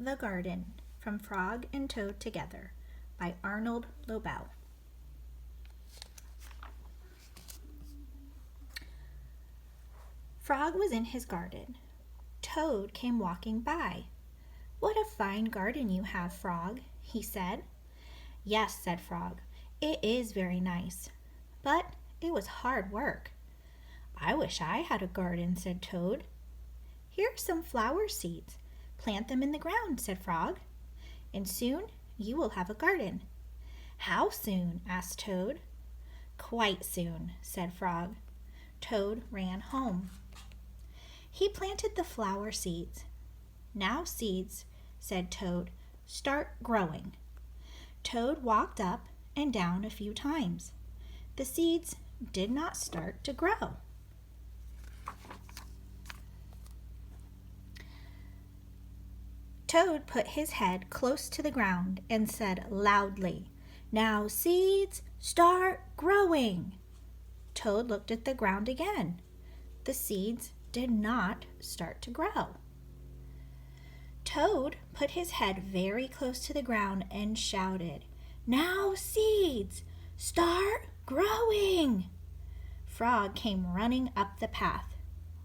The Garden from Frog and Toad Together by Arnold Lobel. Frog was in his garden. Toad came walking by. "What a fine garden you have, Frog," he said. "Yes," said Frog, "it is very nice, but it was hard work." "I wish I had a garden," said Toad. "Here are some flower seeds. Plant them in the ground," said Frog, "and soon you will have a garden." "How soon?" asked Toad. "Quite soon," said Frog. Toad ran home. He planted the flower seeds. "Now, seeds," said Toad, "start growing." Toad walked up and down a few times. The seeds did not start to grow. Toad put his head close to the ground and said loudly, "Now, seeds, start growing." Toad looked at the ground again. The seeds did not start to grow. Toad put his head very close to the ground and shouted, "Now, seeds, start growing." Frog came running up the path.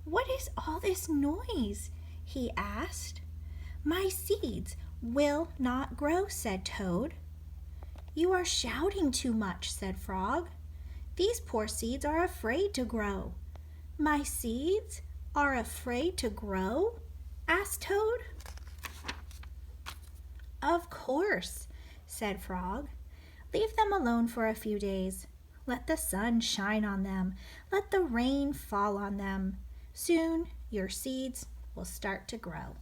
"What is all this noise?" he asked. "My seeds will not grow," said Toad. "You are shouting too much," said Frog. "These poor seeds are afraid to grow." "My seeds are afraid to grow?" asked Toad. "Of course," said Frog. "Leave them alone for a few days. Let the sun shine on them. Let the rain fall on them. Soon your seeds will start to grow."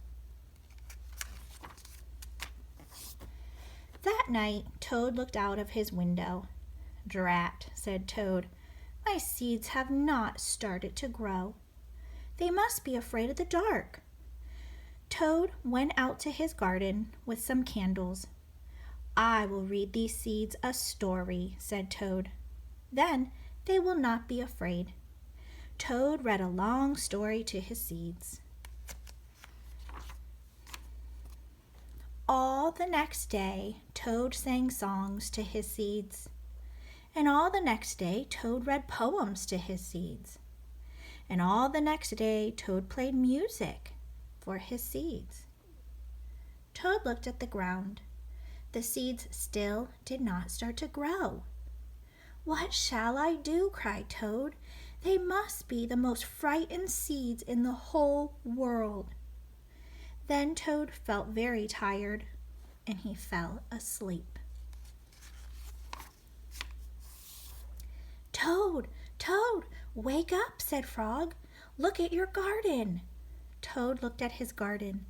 That night, Toad looked out of his window. "Drat," said Toad, "my seeds have not started to grow. They must be afraid of the dark." Toad went out to his garden with some candles. "I will read these seeds a story," said Toad. "Then they will not be afraid." Toad read a long story to his seeds. All the next day, Toad sang songs to his seeds. And all the next day, Toad read poems to his seeds. And all the next day, Toad played music for his seeds. Toad looked at the ground. The seeds still did not start to grow. "What shall I do?" cried Toad. "They must be the most frightened seeds in the whole world." Then Toad felt very tired, and he fell asleep. "Toad, Toad, wake up," said Frog. "Look at your garden." Toad looked at his garden.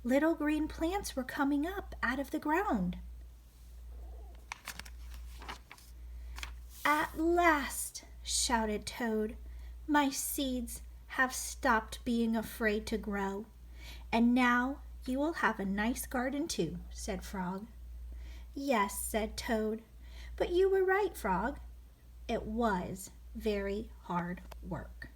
Little green plants were coming up out of the ground. "At last," shouted Toad, "my seeds have stopped being afraid to grow. And now you will have a nice garden too," said Frog. "Yes," said Toad, "but you were right, Frog. It was very hard work."